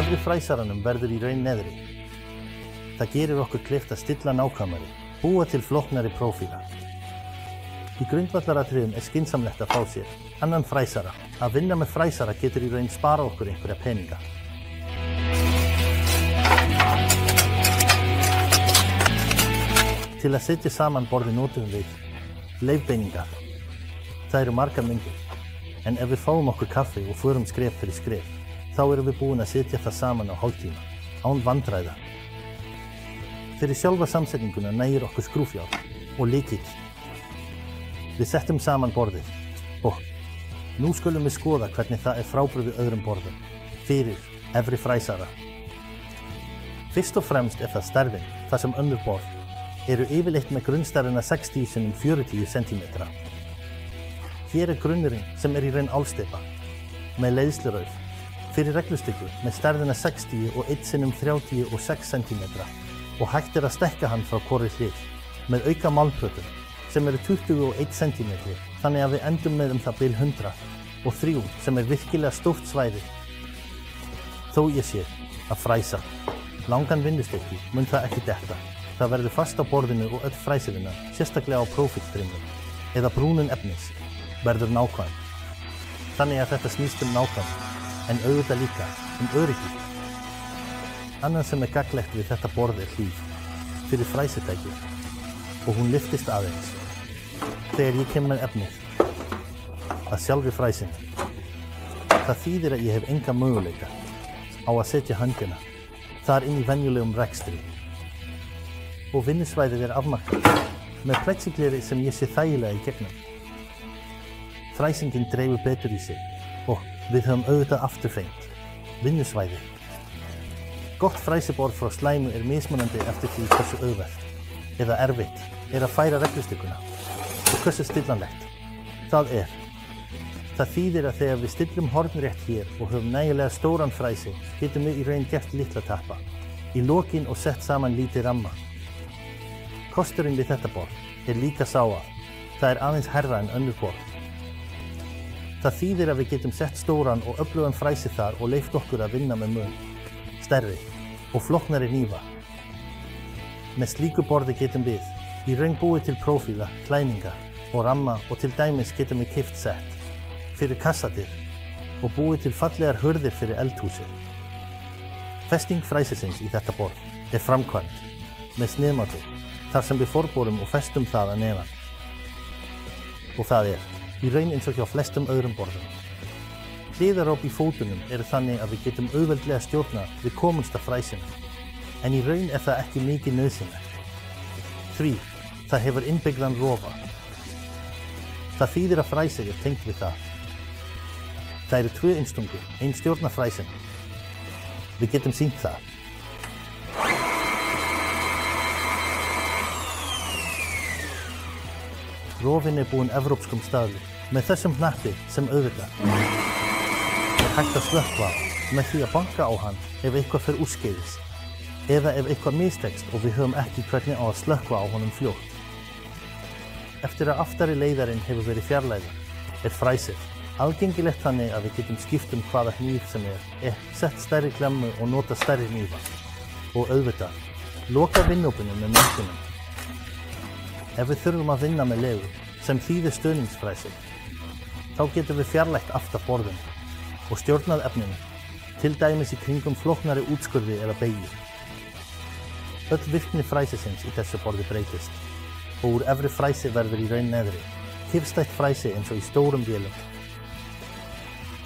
Efri fræsaranum verður í raun neðri. Það gerir okkur kleift að stilla nákvæmari, búa til flóknari prófíla. Í grundvallaratriðum skynsamlegt að fá sér annan fræsara. Að vinna með fræsara getur í raun sparað okkur einhverja peninga. Til að setja saman borði notum við leifbeiningar. Það eru margar myndir, en ef við fáum okkur kaffi og förum skref fyrir skref, þá erum við búin að setja það saman á hálftíma, án vandræða. Fyrir sjálfa samsetninguna nægir okkur skrúfjár og lykill. Við settum saman borðið og nú skulum við skoða hvernig það frábrugðið öðrum borðum fyrir efri fræsara. Fyrst og fremst það stærðin, þar sem önnur borð eru yfirleitt með grunnstærðina 60 x 40 cm. Hér grunnurinn sem í raun álsteypa með leiðslurauf fyrir reglustykku með stærðina 60 og 1 x 36 cm og hægt að stekka hann frá hvorri hlið með auka málmplötum sem eru 21 cm, þannig að við endum með það bil 100 og 3 sem virkilega stórt svæði. Þó ég sé að fræsa langan vinnustykki mun það ekki detta. Það verður fast á borðinu og öll fræsivinna, sérstaklega á prófílstrimnum eða brúnun efnis, verður nákvæm. Þannig að þetta snýst nákvæm, en auðvitað líka öryggi. Annað sem gagnlegt við þetta borð hlíf fyrir fræsitæki og hún lyftist aðeins þegar ég kem með efnið að sjálfri fræsinni. Það þýðir að ég hef enga möguleika á að setja höndina þar inn í venjulegum rekstri. Og vinnusvæðið afmarkað með plexigleri sem ég sé þægilega í gegnum. Fræsingin dreifur betur í sig og við höfum auðvitað afturfengt vinnusvæði. Gott fræsiborð frá slæmu mismunandi eftir því hversu auðvelt eða erfitt að færa reglustykkuna og hversu stillanlegt það Það þýðir að þegar við stillum hornrétt hér og höfum nægilega stóran fræsi, getum við í raun gert litla tappa í lokin og sett saman lítið ramma. Kosturinn við þetta borð líka sá að það aðeins hærra en önnur borð. Það þýðir að við getum sett stóran og öflugan fræsi þar og leyft okkur að vinna með mun stærri og flóknari hnífa. Með slíku borði getum við í raun búið til prófíla, klæninga og ramma og til dæmis getum við keypt sett fyrir kassadyr og búið til fallegar hurðir fyrir eldhúsið. Festing fræsisins í þetta borð framkvæmd með sniðmáti þar sem við forborum og festum það að neðan. Og það í raun eins og hjá flestum öðrum borðum. Hliðaróp í fótunum þannig að við getum auðveldlega stjórna við komumst að fræsinu, en í raun það ekki mikið nauðsynlegt. Því það hefur innbyggðan rofa. Það þýðir að fræsið tengt við það. Það eru 2 innstungur, ein stjórnar fræsinu. Við getum sýnt það. Rofinn búinn evrópskum staðli með þessum hnappi sem auðvitað hægt að slökkva á með því að banka á hann ef eitthvað fer úrskeiðis eða ef eitthvað mistekst og við höfum ekki hvernig á að slökkva á honum fljótt. Eftir að aftari leiðarinn hefur verið fjarlægður fræsið aðgengilegt þannig að við getum skipt hvaða hníf sem sett stærri klemmu og nota stærri hnífa og auðvitað loka vinnópunum með möndunum. Ef við þurfum að vinna með legu sem þýðir stöðningsfræsi, þá getum við fjarlægt aft af borðinu og stjórnað efninu, til dæmis í kringum flóknari útskurði eða beygju. Öll virkni fræsisins í þessu borði breytist og úr efri fræsi verður í raun neðri, kyrrstætt fræsi eins og í stórum vélum.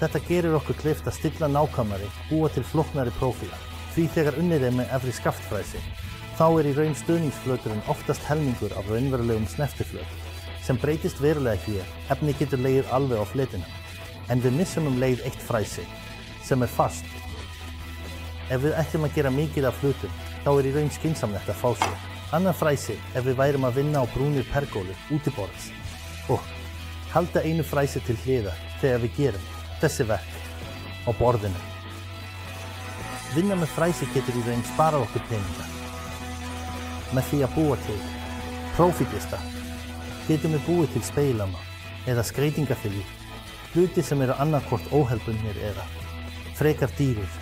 Þetta gerir okkur kleift að stilla nákvæmari, búa til flóknari prófíla, því þegar unnið með efri skaftfræsi, þá í raun stuðningsflöturinn oftast helmingur af raunverulegum snertiflöt, sem breytist verulega hér. Efni getur legið alveg á fletinu, en við missum leið eitt fræsi, sem fast. Ef við ætlum að gera mikið af hlutum, þá í raun skynsamlegt að fá sér annað fræsi ef við værum að vinna á brúnir pergólu útiborðs og halda einu fræsi til hliðar þegar við gerum þessi verk á borðinu. Vinna með fræsi getur í raun sparað okkur peninga. Með því að búa til prófílista getum við búið til spegilama eða skreytingafylgjur, hluti sem annarkvort óhefðbundnir eða frekar dýrir.